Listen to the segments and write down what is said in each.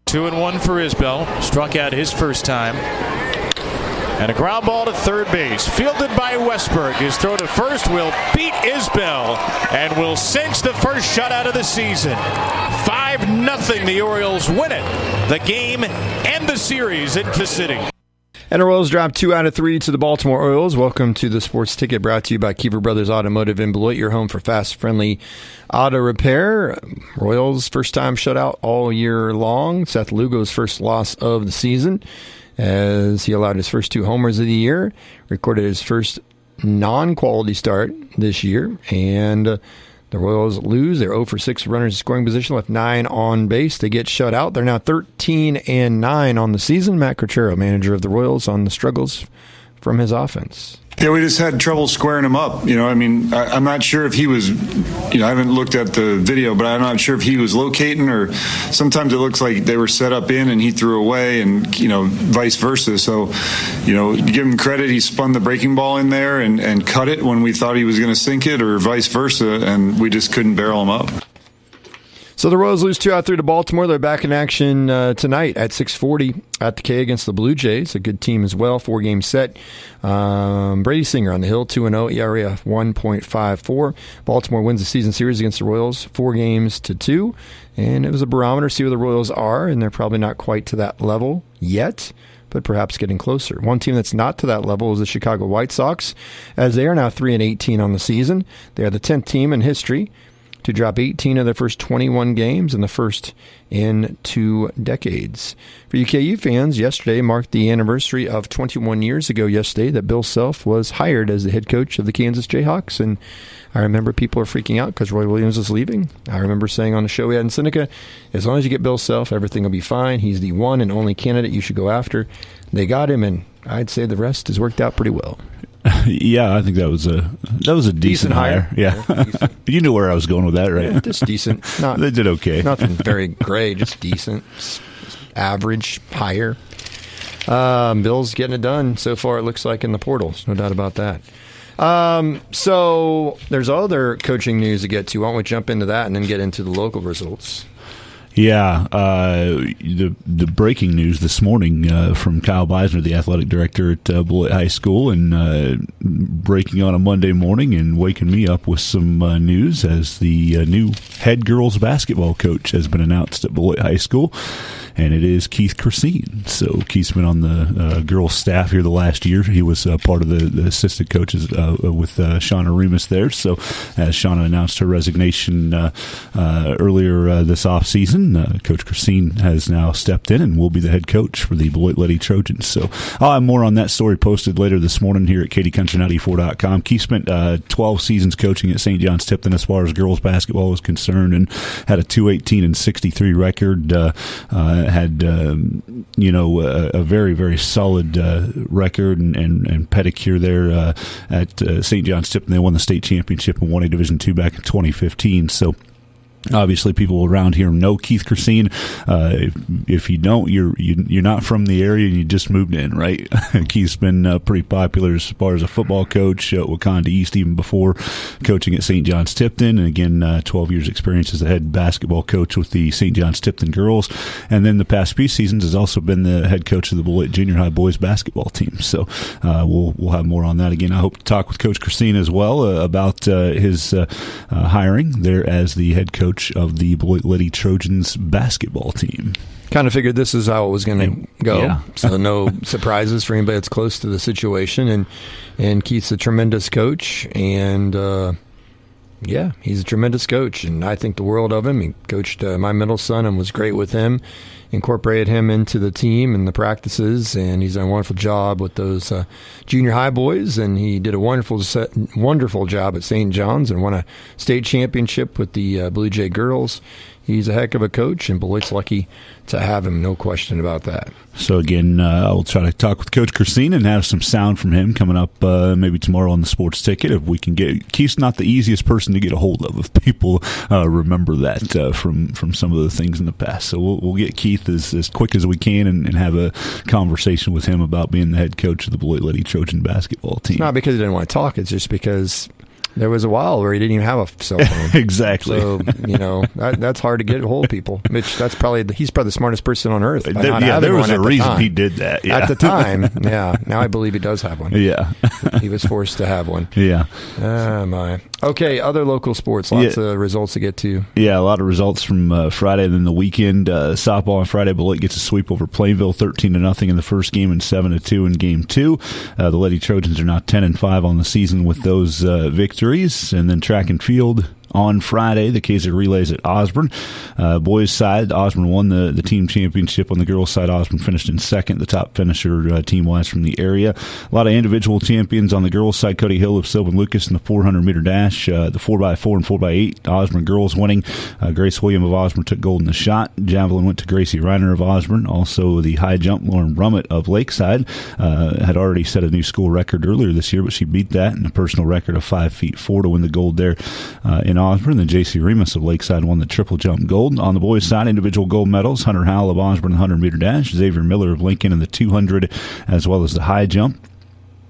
2-1 for Isbell. Struck out his first time. And a ground ball to third base. Fielded by Westberg. His throw to first will beat Isbell and will cinch the first shutout of the season. 5-0. The Orioles win it. The game and the series in the city. And the Royals dropped 2 out of 3 to the Baltimore Orioles. Welcome to the Sports Ticket, brought to you by Kiefer Brothers Automotive in Beloit, your home for fast, friendly auto repair. Royals' first-time shutout all year long. Seth Lugo's first loss of the season, as he allowed his first 2 homers of the year, recorded his first non-quality start this year, and the Royals lose. They're 0 for 6 runners in scoring position, left 9 on base. They get shut out. They're now 13-9 on the season. Matt Crocero, manager of the Royals, on the struggles from his offense. Yeah, we just had trouble squaring him up. I'm not sure if he was, I haven't looked at the video, but I'm not sure if he was locating, or sometimes it looks like they were set up in and he threw away, and, vice versa. So, give him credit. He spun the breaking ball in there and cut it when we thought he was going to sink it, or vice versa, and we just couldn't barrel him up. So the Royals lose 2 out of 3 to Baltimore. They're back in action tonight at 6:40 at the K against the Blue Jays. A good team as well. 4-game set. Brady Singer on the hill, 2-0, ERA of 1.54. Baltimore wins the season series against the Royals 4-2. And it was a barometer, see where the Royals are, and they're probably not quite to that level yet, but perhaps getting closer. One team that's not to that level is the Chicago White Sox, as they are now 3-18 on the season. They are the 10th team in history to drop 18 of their first 21 games, in the first in 2 decades. For UKU fans, yesterday marked the anniversary of 21 years ago yesterday that Bill Self was hired as the head coach of the Kansas Jayhawks. And I remember people are freaking out because Roy Williams was leaving. I remember saying on the show we had in Seneca, as long as you get Bill Self, everything will be fine. He's the one and only candidate you should go after. They got him, and I'd say the rest has worked out pretty well. Yeah, I think that was a decent hire. Yeah, decent. You knew where I was going with that, right? Yeah, just decent. They did okay. Nothing very great, just decent, average hire. Bill's getting it done so far. It looks like in the portals, no doubt about that. So there's other coaching news to get to. Why don't we jump into that and then get into the local results? Yeah, the breaking news this morning from Kyle Beisner, the athletic director at Beloit High School, and breaking on a Monday morning and waking me up with some news as the new head girls basketball coach has been announced at Beloit High School. And it is Keith Christine. So Keith's been on the girls' staff here the last year. He was part of the assistant coaches with Shauna Remus there. So as Shauna announced her resignation earlier this offseason, Coach Christine has now stepped in and will be the head coach for the Beloit Lady Trojans. So I'll have more on that story posted later this morning here at KDCountry94.com. Keith spent 12 seasons coaching at St. John's Tipton as far as girls' basketball was concerned, and had a 218-63 record. Had a very, very solid record and pedicure there at St. John's Tipton. They won the state championship and won a Division II back in 2015. So obviously, people around here know Keith Christine. If you don't, you're not from the area and you just moved in, right? Keith's been pretty popular as far as a football coach at Wakanda East, even before coaching at St. John's Tipton. And again, 12 years experience as a head basketball coach with the St. John's Tipton girls. And then the past few seasons has also been the head coach of the Beloit Junior High boys basketball team. So we'll have more on that. Again, I hope to talk with Coach Christine as well about his hiring there as the head coach of the Beloit Lady Trojans basketball team. Kind of figured this is how it was going to go. Yeah. So no surprises for anybody that's close to the situation. And Keith's a tremendous coach. And, he's a tremendous coach. And I think the world of him. He coached my middle son and was great with him. Incorporated him into the team and the practices. And he's done a wonderful job with those junior high boys. And he did a wonderful job at St. John's and won a state championship with the Blue Jay girls. He's a heck of a coach, and Beloit's lucky to have him, no question about that. So, again, I'll try to talk with Coach Christine and have some sound from him coming up maybe tomorrow on the Sports Ticket. If we can get Keith's not the easiest person to get a hold of, if people remember that from some of the things in the past. So we'll get Keith as quick as we can and have a conversation with him about being the head coach of the Beloit Lady Trojan basketball team. It's not because he didn't want to talk. It's just because There was a while where he didn't even have a cell phone. Exactly. So, that's hard to get a hold of people. Mitch, he's probably the smartest person on earth. There was a reason he did that. Yeah. At the time, yeah. Now I believe he does have one. Yeah. He was forced to have one. Yeah. Oh, my. Okay, other local sports. Lots of results to get to. Yeah, a lot of results from Friday and then the weekend. Softball on Friday, Beloit gets a sweep over Plainville, 13-0 in the first game and 7-2 in game 2. The Lady Trojans are now 10-5 on the season with those victories. And then track and field on Friday, the Kaiser Relays at Osborne. Boys side, Osborne won the team championship. On the girls side, Osborne finished in second, the top finisher team-wise from the area. A lot of individual champions on the girls side. Cody Hill of Sylvan Lucas in the 400-meter dash, the 4x4 and 4x8. Osborne girls winning. Grace William of Osborne took gold in the shot. Javelin went to Gracie Reiner of Osborne. Also, the high jump, Lauren Brummett of Lakeside, had already set a new school record earlier this year, but she beat that in a personal record of 5'4" to win the gold there in Osborne. Then J.C. Remus of Lakeside won the triple jump gold. On the boys' side, individual gold medals, Hunter Howell of Osborne, the 100-meter dash, Xavier Miller of Lincoln in the 200, as well as the high jump.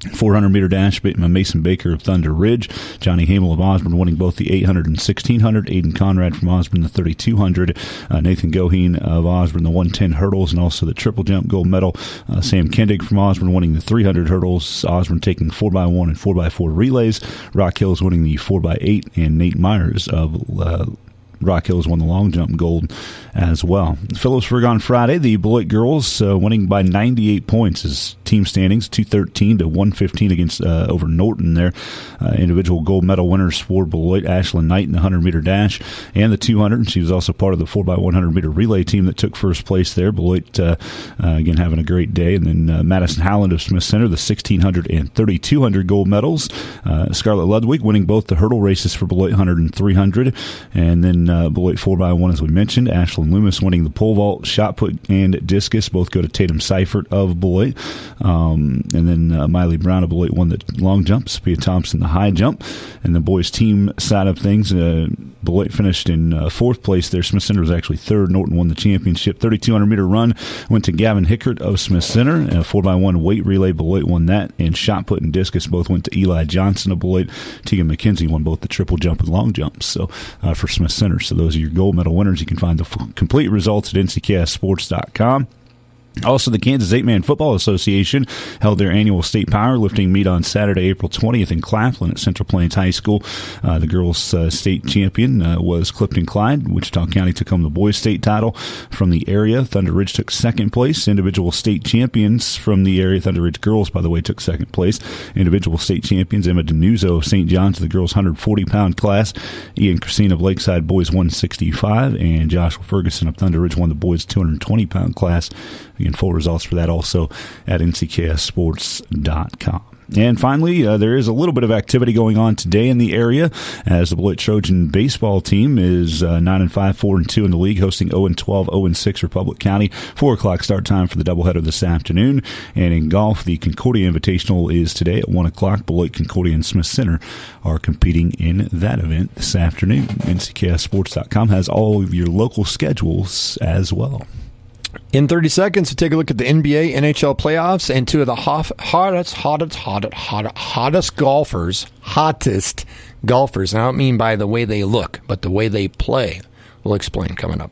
400-meter dash, Mason Baker of Thunder Ridge. Johnny Hamel of Osborne winning both the 800 and 1600. Aiden Conrad from Osborne, the 3200. Nathan Goheen of Osborne, the 110 hurdles, and also the triple jump gold medal. Sam Kendig from Osborne winning the 300 hurdles. Osborne taking 4x1 and 4x4 relays. Rock Hills winning the 4x8, and Nate Myers of Rock Hills won the long jump gold as well. Phillipsburg on Friday, the Beloit girls winning by 98 points as team standings, 213 to 115 against over Norton there. Individual gold medal winners for Beloit, Ashlyn Knight in the 100-meter dash and the 200. She was also part of the 4x100-meter relay team that took first place there. Beloit, again, having a great day. And then Madison Howland of Smith Center, the 1600 and 3200 gold medals. Scarlett Ludwig winning both the hurdle races for Beloit 100 and 300. And then Beloit 4x1, as we mentioned. Ashlyn Loomis winning the pole vault, shot put, and discus. Both go to Tatum Seifert of Beloit. And then Miley Brown of Beloit won the long jump. Sophia Thompson the high jump. And the boys' team side of things, Beloit finished in fourth place there. Smith Center was actually third. Norton won the championship. 3,200-meter run went to Gavin Hickert of Smith Center. And a 4x1 weight relay, Beloit won that. And shot put and discus both went to Eli Johnson of Beloit. Tegan McKenzie won both the triple jump and long jumps. So for Smith Center. So those are your gold medal winners. You can find the complete results at ncksports.com. Also, the Kansas 8-Man Football Association held their annual state powerlifting meet on Saturday, April 20th in Claflin at Central Plains High School. The girls' state champion was Clifton Clyde. Wichita County took home the boys' state title from the area. Thunder Ridge took second place. Individual state champions from the area, Thunder Ridge girls, by the way, took second place. Individual state champions, Emma Denuzzo of St. John's, the girls' 140-pound class. Ian Christine of Lakeside, boys 165. And Joshua Ferguson of Thunder Ridge won the boys' 220-pound class. Again, full results for that also at ncksports.com. And finally, there is a little bit of activity going on today in the area as the Beloit Trojan baseball team is 9-5, 4-2 in the league, hosting 0-12, 0-6 Republic County. 4 o'clock start time for the doubleheader this afternoon. And in golf, the Concordia Invitational is today at 1 o'clock. Beloit, Concordia, and Smith Center are competing in that event this afternoon. ncksports.com has all of your local schedules as well. In 30 seconds, we'll take a look at the NBA, NHL playoffs, and two of the hottest golfers. And I don't mean by the way they look, but the way they play. We'll explain coming up.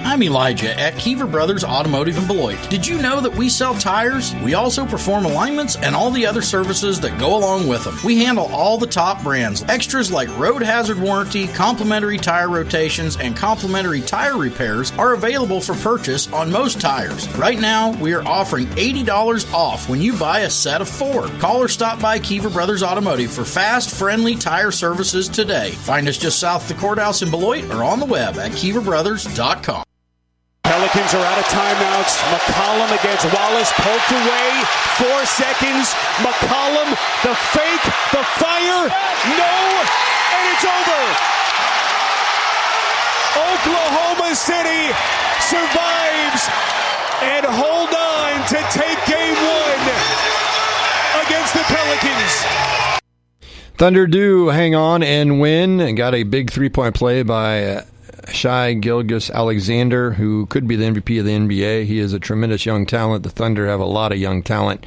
I'm Elijah at Kiever Brothers Automotive in Beloit. Did you know that we sell tires? We also perform alignments and all the other services that go along with them. We handle all the top brands. Extras like road hazard warranty, complimentary tire rotations, and complimentary tire repairs are available for purchase on most tires. Right now, we are offering $80 off when you buy a set of 4. Call or stop by Kiever Brothers Automotive for fast, friendly tire services today. Find us just south of the courthouse in Beloit or on the web at KieverBrothers.com. Pelicans are out of timeouts. McCollum against Wallace, poked away. 4 seconds. McCollum, the fake, the fire. No, and it's over. Oklahoma City survives and hold on to take game 1 against the Pelicans. Thunder do hang on and win, and got a big 3-point play by Shai Gilgeous-Alexander, who could be the MVP of the NBA. He is a tremendous young talent. The Thunder have a lot of young talent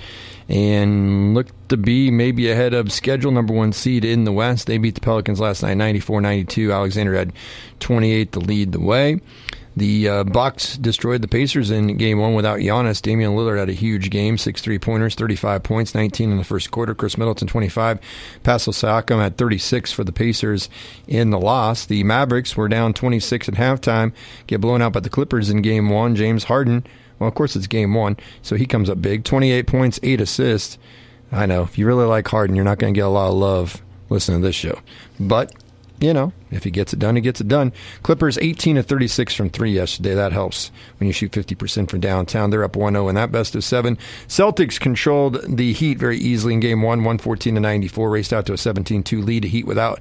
and look to be maybe ahead of schedule, number 1 seed in the West. They beat the Pelicans last night 94-92. Alexander had 28 to lead the way. The Bucks destroyed the Pacers in Game 1 without Giannis. Damian Lillard had a huge game, 6 3-pointers, 35 points, 19 in the first quarter. Chris Middleton, 25. Pascal Siakam had 36 for the Pacers in the loss. The Mavericks were down 26 at halftime, get blown out by the Clippers in Game 1. James Harden, well, of course it's Game 1, so he comes up big. 28 points, 8 assists. I know, if you really like Harden, you're not going to get a lot of love listening to this show. But you know, if he gets it done, he gets it done. Clippers 18 of 36 from 3 yesterday. That helps when you shoot 50% from downtown. They're up 1-0 in that best of 7. Celtics controlled the Heat very easily in Game 1, 114-94. Raced out to a 17-2 lead. Heat without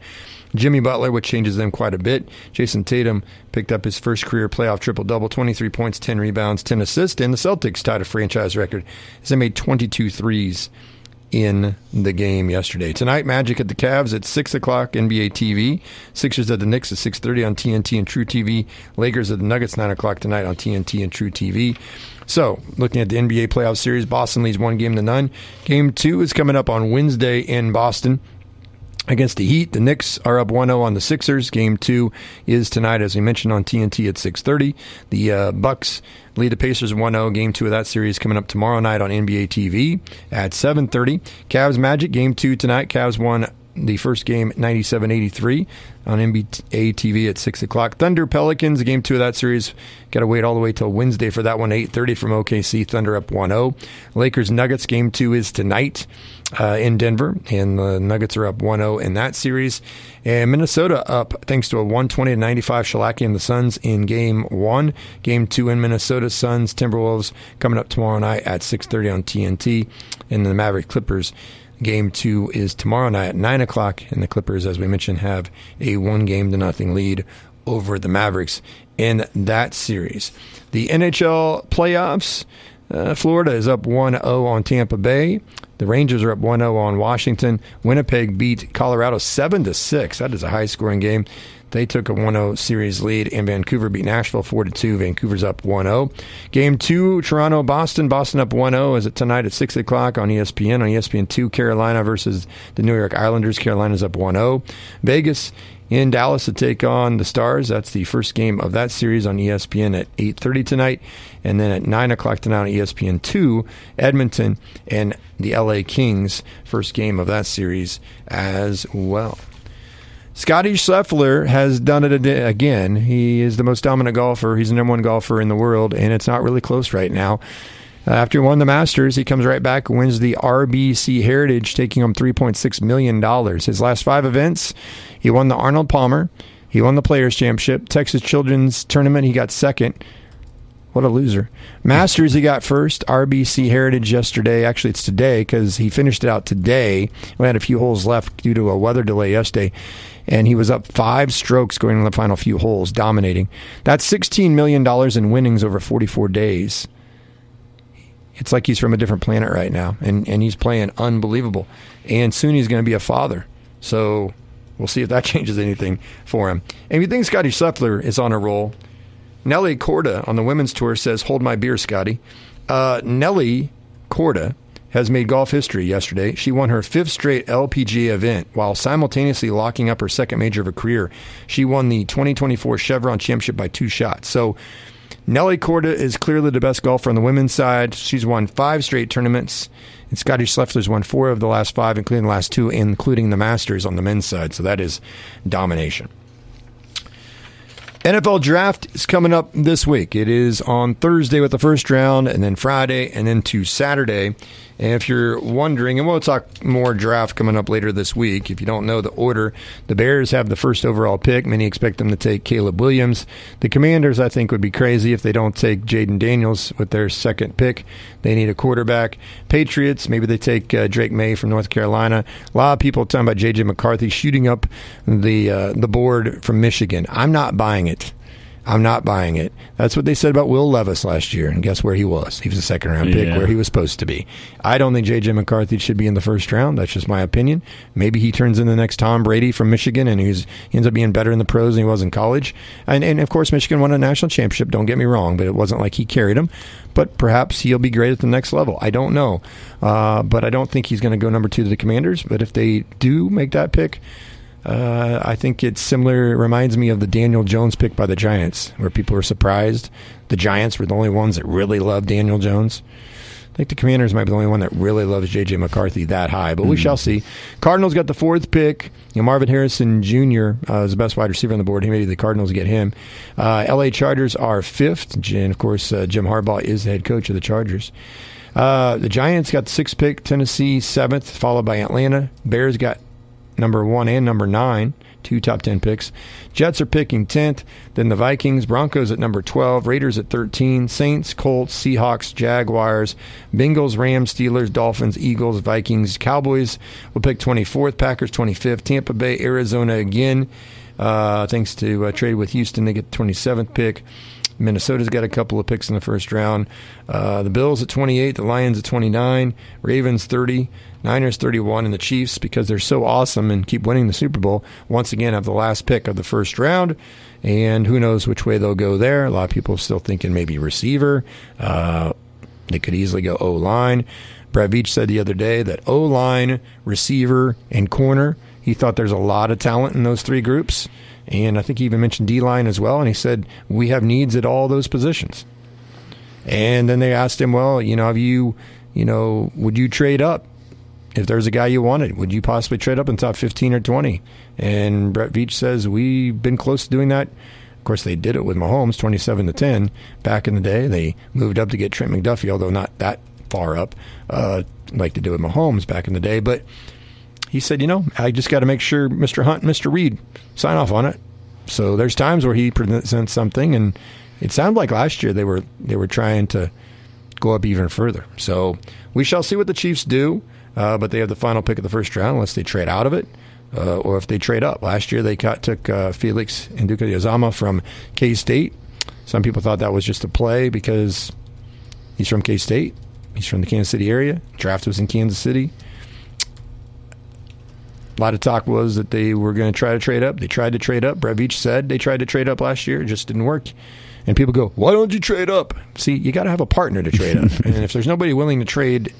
Jimmy Butler, which changes them quite a bit. Jason Tatum picked up his first career playoff triple-double, 23 points, 10 rebounds, 10 assists. And the Celtics tied a franchise record as they made 22 threes in the game yesterday. Tonight, Magic at the Cavs at 6 o'clock, NBA TV. Sixers at the Knicks at 6:30 on TNT and True TV. Lakers at the Nuggets, 9 o'clock tonight on TNT and True TV. So, looking at the NBA playoff series, Boston leads 1-0. Game 2 is coming up on Wednesday in Boston against the Heat. The Knicks are up 1-0 on the Sixers. Game 2 is tonight, as we mentioned, on TNT at 6:30. The Bucks lead the Pacers 1-0. Game 2 of that series coming up tomorrow night on NBA TV at 7:30. Cavs Magic, Game 2 tonight. Cavs won the first game 97-83 on NBA TV at 6 o'clock. Thunder Pelicans, Game 2 of that series. Got to wait all the way till Wednesday for that one, 8:30 from OKC. Thunder up 1-0. Lakers Nuggets, Game 2 is tonight in Denver, and the Nuggets are up 1-0 in that series. And Minnesota up thanks to a 120-95 shellacking the Suns in Game 1. Game 2 in Minnesota, Suns Timberwolves coming up tomorrow night at 6:30 on TNT. And the Maverick Clippers, Game 2 is tomorrow night at 9 o'clock, and the Clippers, as we mentioned, have a 1-0 lead over the Mavericks in that series. The NHL Playoffs, Florida is up 1-0 on Tampa Bay. The Rangers are up 1-0 on Washington. Winnipeg beat Colorado 7-6. That is a high-scoring game. They took a 1-0 series lead, and Vancouver beat Nashville 4-2. Vancouver's up 1-0. Game 2, Toronto-Boston. Boston up 1-0. Is it tonight at 6 o'clock on ESPN? On ESPN2, Carolina versus the New York Islanders. Carolina's up 1-0. Vegas in Dallas to take on the Stars. That's the first game of that series on ESPN at 8:30 tonight. And then at 9 o'clock tonight on ESPN2, Edmonton and the LA Kings. First game of that series as well. Scotty Scheffler has done it again. He is the most dominant golfer. He's the number 1 golfer in the world, and it's not really close right now. After he won the Masters, he comes right back and wins the RBC Heritage, taking home $3.6 million. His last 5 events, he won the Arnold Palmer, he won the Players' Championship, Texas Children's Tournament, he got second. What a loser. Masters, he got first. RBC Heritage yesterday. Actually, it's today because he finished it out today. We had a few holes left due to a weather delay yesterday. And he was up 5 strokes going in the final few holes, dominating. That's $16 million in winnings over 44 days. It's like he's from a different planet right now. And he's playing unbelievable. And soon he's going to be a father. So we'll see if that changes anything for him. And if you think Scotty Scheffler is on a roll, Nelly Korda on the women's tour says, hold my beer, Scotty. Nelly Korda has made golf history yesterday. She won her 5th straight LPGA event while simultaneously locking up her second major of her career. She won the 2024 Chevron Championship by 2 shots. So Nelly Korda is clearly the best golfer on the women's side. She's won 5 straight tournaments. And Scotty Scheffler's won 4 of the last 5, including the last 2, including the Masters on the men's side. So that is domination. NFL Draft is coming up this week. It is on Thursday with the first round, and then Friday, and then to Saturday. And if you're wondering, and we'll talk more draft coming up later this week, if you don't know the order, the Bears have the first overall pick. Many expect them to take Caleb Williams. The Commanders, I think, would be crazy if they don't take Jaden Daniels with their second pick. They need a quarterback. Patriots, maybe they take Drake May from North Carolina. A lot of people talking about J.J. McCarthy shooting up the board from Michigan. I'm not buying it. I'm not buying it. That's what they said about Will Levis last year, and guess where he was? He was a second-round pick where he was supposed to be. I don't think J.J. McCarthy should be in the first round. That's just my opinion. Maybe he turns into the next Tom Brady from Michigan, and he ends up being better in the pros than he was in college. And of course, Michigan won a national championship, don't get me wrong, but it wasn't like he carried them. But perhaps he'll be great at the next level. I don't know. But I don't think he's going to go number 2 to the Commanders. But if they do make that pick, I think it's similar. It reminds me of the Daniel Jones pick by the Giants, where people were surprised. The Giants were the only ones that really loved Daniel Jones. I think the Commanders might be the only one that really loves J.J. McCarthy that high, but we shall see. Cardinals got the 4th pick. Marvin Harrison Jr. Is the best wide receiver on the board. Maybe the Cardinals get him. L.A. Chargers are 5th, and of course Jim Harbaugh is the head coach of the Chargers. The Giants got the 6th pick. Tennessee 7th, followed by Atlanta. Bears got number 1 and number 9, 2 top 10 picks. Jets are picking 10th. Then the Vikings, Broncos at number 12, Raiders at 13, Saints, Colts, Seahawks, Jaguars, Bengals, Rams, Steelers, Dolphins, Eagles, Vikings, Cowboys will pick 24th, Packers 25th, Tampa Bay, Arizona again. Thanks to trade with Houston, they get the 27th pick. Minnesota's got a couple of picks in the first round. The Bills at 28, the Lions at 29, Ravens 30, Niners 31, and the Chiefs, because they're so awesome and keep winning the Super Bowl, once again have the last pick of the first round. And who knows which way they'll go there. A lot of people are still thinking maybe receiver. They could easily go O-line. Brett Veach said the other day that O-line, receiver, and corner, he thought there's a lot of talent in those 3 groups. And I think he even mentioned D-line as well. And he said, we have needs at all those positions. And then they asked him, well, have you, would you trade up? If there's a guy you wanted, would you possibly trade up in top 15 or 20? And Brett Veach says, we've been close to doing that. Of course, they did it with Mahomes, 27-10. Back in the day, they moved up to get Trent McDuffie, although not that far up, like they did with Mahomes back in the day. But he said, I just got to make sure Mr. Hunt and Mr. Reed sign off on it. So there's times where he presents something, and it sounded like last year they were trying to go up even further. So we shall see what the Chiefs do, but they have the final pick of the first round unless they trade out of it or if they trade up. Last year they took Felix Ndukwu-Yazama from K-State. Some people thought that was just a play because he's from K-State. He's from the Kansas City area. Draft was in Kansas City. A lot of talk was that they were going to try to trade up. They tried to trade up. Brett Veach said they tried to trade up last year. It just didn't work. And people go, why don't you trade up? See, you got to have a partner to trade up. And if there's nobody willing to trade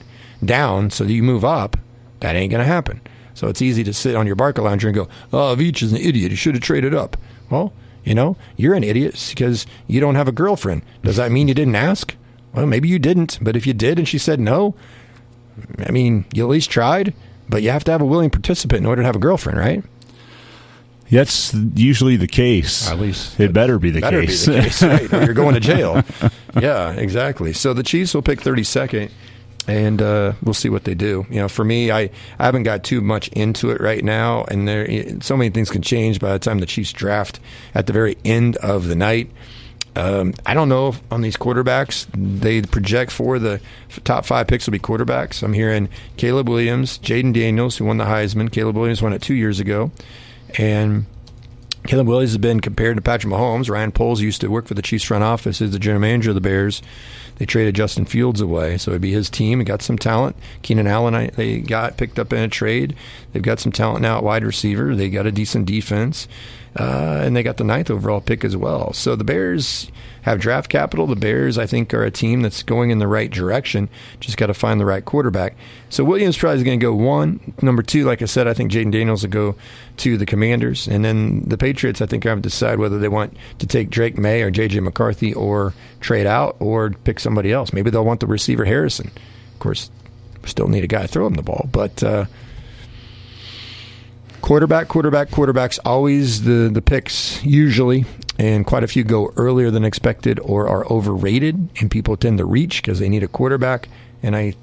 down so that you move up, that ain't going to happen. So it's easy to sit on your Barca lounger and go, oh, Veach is an idiot. He should have traded up. Well, you're an idiot because you don't have a girlfriend. Does that mean you didn't ask? Well, maybe you didn't. But if you did and she said no, you at least tried. But you have to have a willing participant in order to have a girlfriend, right? That's usually the case. At least it better be the case. Be the case, right? Or you're going to jail. Yeah, exactly. So the Chiefs will pick 32nd, and we'll see what they do. For me, I haven't got too much into it right now, and so many things can change by the time the Chiefs draft at the very end of the night. I don't know if on these quarterbacks, they project for the top 5 picks will be quarterbacks. I'm hearing Caleb Williams, Jaden Daniels, who won the Heisman. Caleb Williams won it 2 years ago. And Caleb Williams has been compared to Patrick Mahomes. Ryan Poles used to work for the Chiefs front office as the general manager of the Bears. They traded Justin Fields away, so it'd be his team. He got some talent. Keenan Allen, they got picked up in a trade. They've got some talent now at wide receiver. They got a decent defense. And they got the 9th overall pick as well. So the Bears have draft capital. The Bears, I think, are a team that's going in the right direction. Just got to find the right quarterback. So Williams probably is going to go 1. Number 2, like I said, I think Jaden Daniels will go to the Commanders. And then the Patriots, I think, have to decide whether they want to take Drake May or J.J. McCarthy or trade out or pick somebody else. Maybe they'll want the receiver Harrison. Of course, still need a guy to throw him the ball. But quarterback's always the picks usually, and quite a few go earlier than expected or are overrated, and people tend to reach because they need a quarterback. And I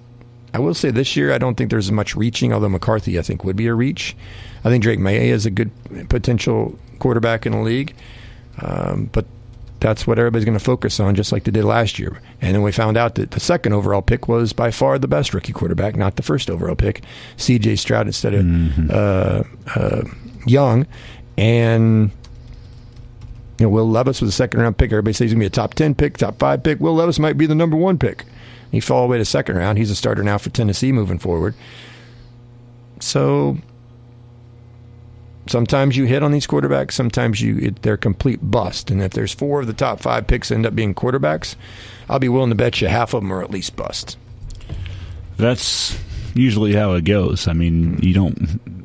will say this year I don't think there's much reaching, although McCarthy I think would be a reach. I think Drake May is a good potential quarterback in the league, but that's what everybody's going to focus on, just like they did last year. And then we found out that the 2nd overall pick was by far the best rookie quarterback, not the 1st overall pick, C.J. Stroud instead of Young. And Will Levis was a second-round pick. Everybody says he's going to be a top 10 pick, top 5 pick. Will Levis might be the number 1 pick. He fell all the way to second round. He's a starter now for Tennessee moving forward. So sometimes you hit on these quarterbacks. Sometimes they're complete bust. And if there's 4 of the top 5 picks end up being quarterbacks, I'll be willing to bet you half of them are at least bust. That's usually how it goes. I mean,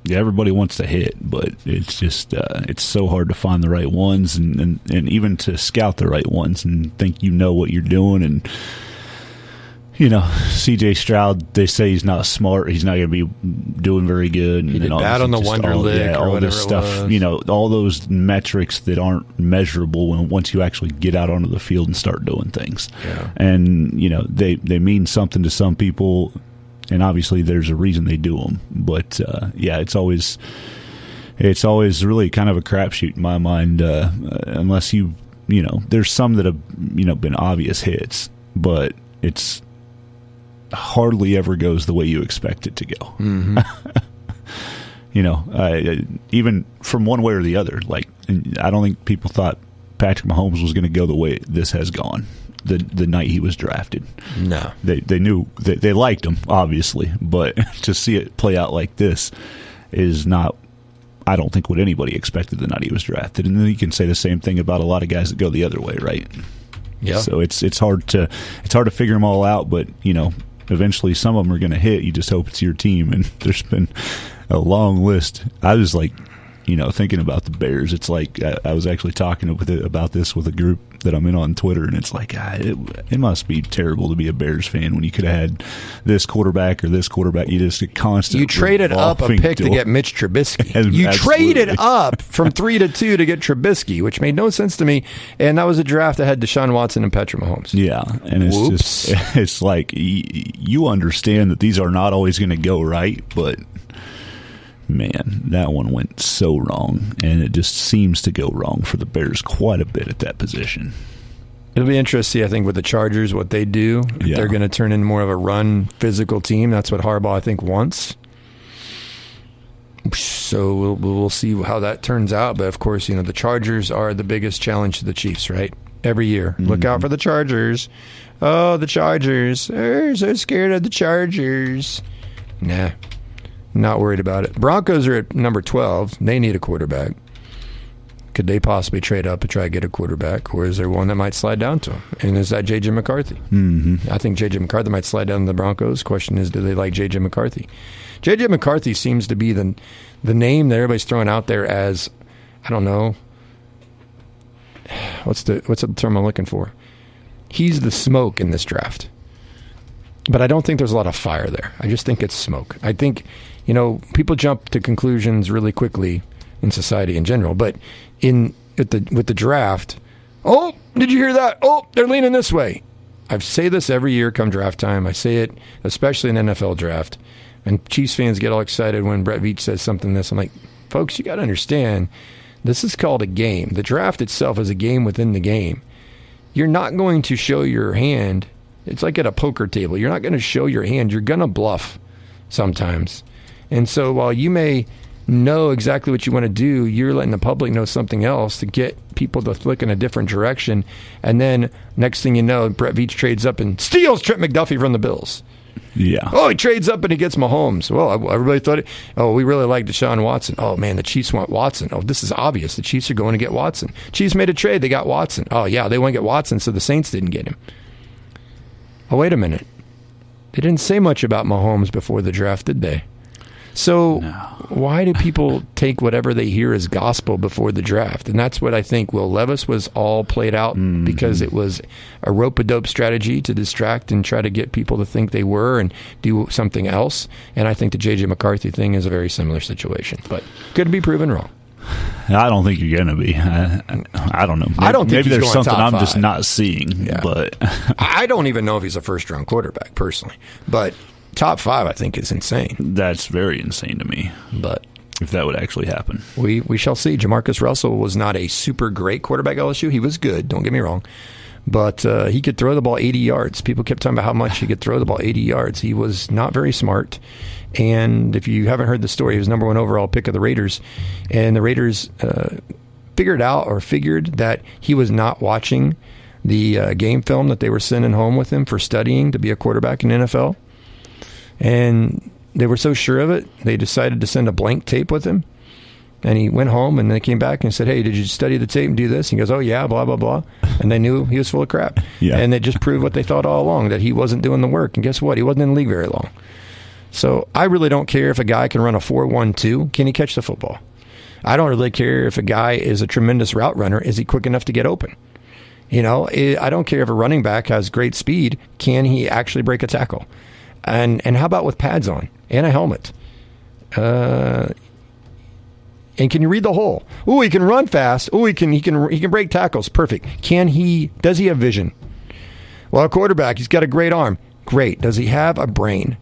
everybody wants to hit, but it's just it's so hard to find the right ones and even to scout the right ones and think you know what you're doing. And C.J. Stroud, they say he's not smart. He's not going to be doing very good. He did bad on the Wonderlic or all whatever this stuff. it was. All those metrics that aren't measurable once you actually get out onto the field and start doing things. Yeah. And they mean something to some people. And obviously, there's a reason they do them. But it's always really kind of a crapshoot in my mind, unless there's some that have been obvious hits, but it's hardly ever goes the way you expect it to go. Mm-hmm. Even from one way or the other. Like, I don't think people thought Patrick Mahomes was going to go the way this has gone. The night he was drafted. No. They knew they liked him, obviously, but to see it play out like this is not, I don't think, what anybody expected the night he was drafted. And then you can say the same thing about a lot of guys that go the other way, right? Yeah. So it's hard to figure them all out, but eventually some of them are going to hit. You just hope it's your team, and there's been a long list. I was like, thinking about the Bears, it's like I was actually talking about this with a group that I'm in on Twitter, and it's like it must be terrible to be a Bears fan when you could have had this quarterback or this quarterback. You just get constant. You traded up a pick to get Mitch Trubisky. You traded up from 3 to 2 to get Trubisky, which made no sense to me. And that was a draft that had Deshaun Watson and Patrick Mahomes. Yeah, and it's like you understand that these are not always going to go right, but man, that one went so wrong, and it just seems to go wrong for the Bears quite a bit at that position. It'll be interesting, I think, with the Chargers, what they do. If they're going to turn into more of a run physical team. That's what Harbaugh, I think, wants. So we'll see how that turns out. But, of course, the Chargers are the biggest challenge to the Chiefs, right? Every year. Mm-hmm. Look out for the Chargers. Oh, the Chargers. They're so scared of the Chargers. Nah. Not worried about it. Broncos are at number 12. They need a quarterback. Could they possibly trade up and try to get a quarterback, or is there one that might slide down to them? And is that J.J. McCarthy? Mm-hmm. I think J.J. McCarthy might slide down to the Broncos. Question is, do they like J.J. McCarthy? J.J. McCarthy seems to be the name that everybody's throwing out there as, I don't know, what's the term I'm looking for? He's the smoke in this draft. But I don't think there's a lot of fire there. I just think it's smoke. I think, people jump to conclusions really quickly in society in general. But with the draft, oh, did you hear that? Oh, they're leaning this way. I say this every year come draft time. I say it especially in NFL draft. And Chiefs fans get all excited when Brett Veach says something this. I'm like, folks, you got to understand, this is called a game. The draft itself is a game within the game. You're not going to show your hand. It's like at a poker table. You're not going to show your hand. You're going to bluff sometimes. And so while you may know exactly what you want to do, you're letting the public know something else to get people to look in a different direction. And then next thing you know, Brett Veach trades up and steals Trent McDuffie from the Bills. Yeah. Oh, he trades up and he gets Mahomes. Well, everybody thought, we really like Deshaun Watson. Oh, man, the Chiefs want Watson. Oh, this is obvious. The Chiefs are going to get Watson. Chiefs made a trade. They got Watson. Oh, yeah, they want to get Watson, so the Saints didn't get him. Oh, wait a minute. They didn't say much about Mahomes before the draft, did they? So why do people take whatever they hear as gospel before the draft? And that's what I think Will Levis was all played out because it was a rope-a-dope strategy to distract and try to get people to think they were and do something else. And I think the J.J. McCarthy thing is a very similar situation, but could be proven wrong. I don't think you're going to be. I don't know. I don't think maybe there's something I'm 5. just not seeing. Yeah. But I don't even know if he's a first-round quarterback, personally. But top 5, I think, is insane. That's very insane to me. But if that would actually happen, we shall see. Jamarcus Russell was not a super great quarterback at LSU. He was good, don't get me wrong. But he could throw the ball 80 yards. People kept talking about how much he could throw the ball 80 yards. He was not very smart. And if you haven't heard the story, he was number 1 overall pick of the Raiders. And the Raiders, 50 figured out or figured that he was not watching the game film that they were sending home with him for studying to be a quarterback in the NFL. And they were so sure of it, they decided to send a blank tape with him. And he went home, and they came back and said, hey, did you study the tape and do this? He goes, oh, yeah, blah, blah, blah. And they knew he was full of crap. Yeah. And it just proved what they thought all along, that he wasn't doing the work. And guess what? He wasn't in the league very long. So I really don't care if a guy can run a 4.12. Can he catch the football? I don't really care if a guy is a tremendous route runner. Is he quick enough to get open? You know, I don't care if a running back has great speed. Can he actually break a tackle? And how about with pads on and a helmet? And can you read the hole? Oh, he can run fast. Oh, he can break tackles. Perfect. Does he have vision? Well, a quarterback, he's got a great arm. Great. Does he have a brain?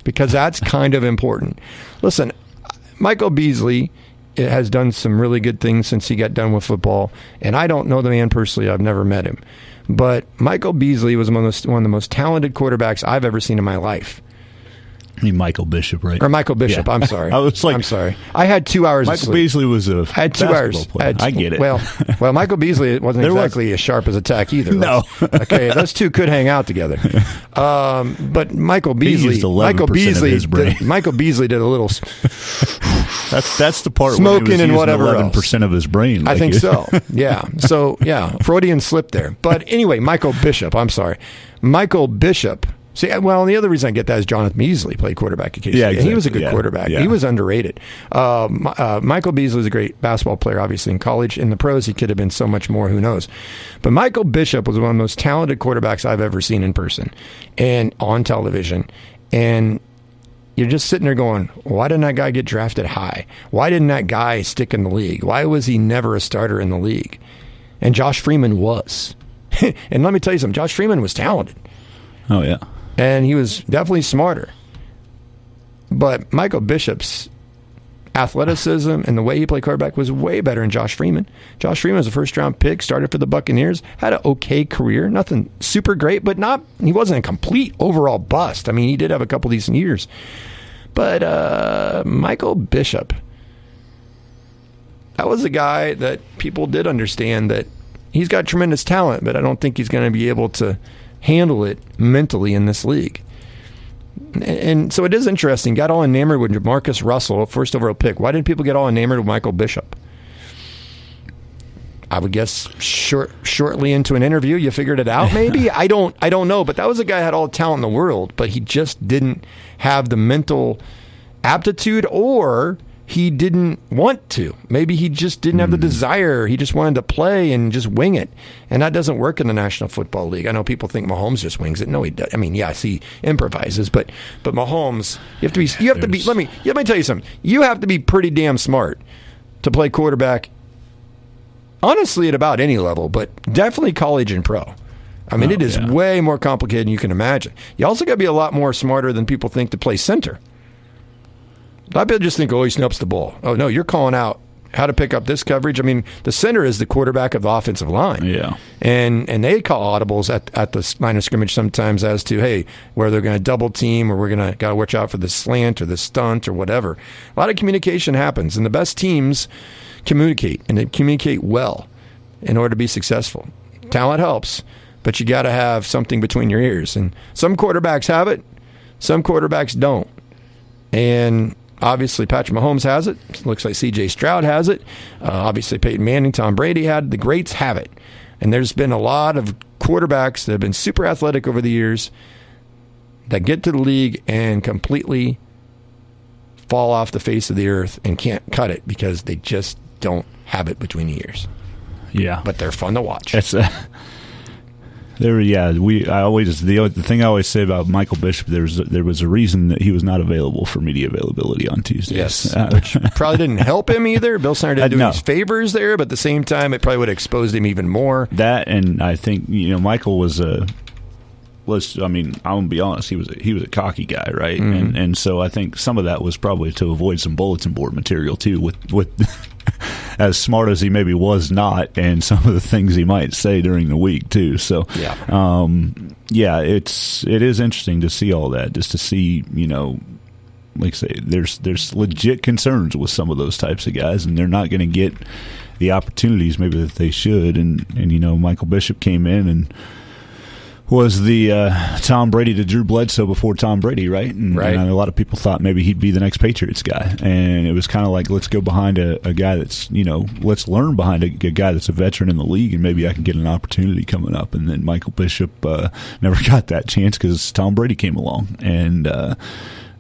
Because that's kind of important. Listen, Michael Beasley has done some really good things since he got done with football, and I don't know the man personally. I've never met him. But Michael Beasley was one of the most talented quarterbacks I've ever seen in my life. I mean, Michael Bishop, right? Or Michael Bishop. Yeah. I'm sorry. I'm sorry. I had 2 hours. Michael Beasley was a I had 2 hours. Player. I get it. Well, Michael Beasley wasn't exactly as sharp as a tack either. No. Okay, those two could hang out together. But Michael Beasley, he used 11% of his brain. Michael Beasley did a little. That's the part smoking where he was and whatever 11% of his brain. Like I think so. Yeah. So yeah, Freudian slip there. But anyway, Michael Bishop. I'm sorry, Michael Bishop. See, well, and the other reason I get that is Jonathan Beasley played quarterback at KC. Yeah, exactly. And he was a good quarterback. Yeah. He was underrated. Michael Beasley was a great basketball player, obviously, in college. In the pros, he could have been so much more. Who knows? But Michael Bishop was one of the most talented quarterbacks I've ever seen in person and on television. And you're just sitting there going, why didn't that guy get drafted high? Why didn't that guy stick in the league? Why was he never a starter in the league? And Josh Freeman was. And let me tell you something. Josh Freeman was talented. Oh, yeah. And he was definitely smarter. But Michael Bishop's athleticism and the way he played quarterback was way better than Josh Freeman. Josh Freeman was a first-round pick, started for the Buccaneers, had an okay career, nothing super great, but he wasn't a complete overall bust. I mean, he did have a couple decent years. But Michael Bishop, that was a guy that people did understand that he's got tremendous talent, but I don't think he's going to be able to handle it mentally in this league. And so it is interesting. Got all enamored with Marcus Russell, first overall pick. Why didn't people get all enamored with Michael Bishop? I would guess shortly into an interview, you figured it out. Maybe I don't know. But that was a guy who had all the talent in the world, but he just didn't have the mental aptitude, or he didn't want to. Maybe he just didn't have the desire. He just wanted to play and just wing it. And that doesn't work in the National Football League. I know people think Mahomes just wings it. No, he does. I mean, yes, he improvises, but Mahomes, you have to be. Let me tell you something. You have to be pretty damn smart to play quarterback. Honestly, at about any level, but definitely college and pro. I mean, it is way more complicated than you can imagine. You also got to be a lot more smarter than people think to play center. A lot of people just think, he snaps the ball. Oh, no, you're calling out how to pick up this coverage. I mean, the center is the quarterback of the offensive line. Yeah. And they call audibles at the line of scrimmage sometimes as to, hey, where they're going to double team, or we're going to got to watch out for the slant or the stunt or whatever. A lot of communication happens, and the best teams communicate, and they communicate well in order to be successful. Talent helps, but you got to have something between your ears. And some quarterbacks have it, some quarterbacks don't. And obviously, Patrick Mahomes has it. Looks like C.J. Stroud has it. Obviously, Peyton Manning, Tom Brady had it. The greats have it. And there's been a lot of quarterbacks that have been super athletic over the years that get to the league and completely fall off the face of the earth and can't cut it because they just don't have it between the ears. Yeah. But they're fun to watch. That's the thing I always say about Michael Bishop, there was a reason that he was not available for media availability on Tuesdays. Yes, which probably didn't help him either. Bill Snyder didn't do his favors there, but at the same time, it probably would have exposed him even more. That, and I think Michael was I'm gonna be honest, he was a cocky guy, right? Mm-hmm. And so I think some of that was probably to avoid some bulletin board material too, with as smart as he maybe was not, and some of the things he might say during the week too. So it is interesting to see all that, just to see like I say, there's legit concerns with some of those types of guys, and they're not going to get the opportunities maybe that they should. And Michael Bishop came in and was the Tom Brady to Drew Bledsoe before Tom Brady, right? And a lot of people thought maybe he'd be the next Patriots guy. And it was kind of like, let's go behind a guy that's, let's learn behind a guy that's a veteran in the league, and maybe I can get an opportunity coming up. And then Michael Bishop never got that chance because Tom Brady came along and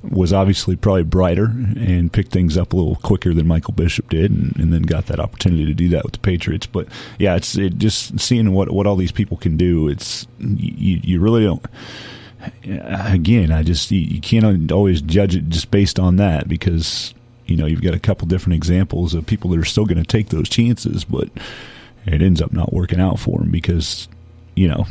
was obviously probably brighter and picked things up a little quicker than Michael Bishop did, and then got that opportunity to do that with the Patriots. But yeah, it's just seeing what all these people can do. It's you really don't. Again, you can't always judge it just based on that, because you've got a couple different examples of people that are still going to take those chances, but it ends up not working out for them because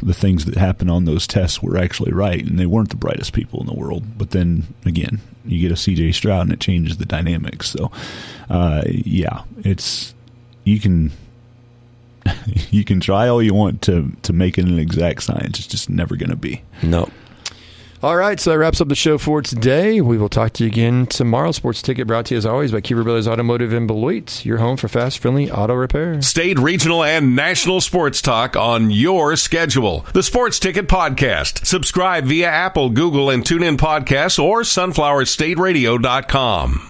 the things that happened on those tests were actually right, and they weren't the brightest people in the world. But then again, you get a C.J. Stroud, and it changes the dynamics. So, it's you can try all you want to make it an exact science. It's just never going to be. No. All right, so that wraps up the show for today. We will talk to you again tomorrow. Sports Ticket brought to you, as always, by Kiever Brothers Automotive in Beloit, your home for fast, friendly auto repair. State, regional, and national sports talk on your schedule. The Sports Ticket Podcast. Subscribe via Apple, Google, and TuneIn Podcasts or sunflowerstateradio.com.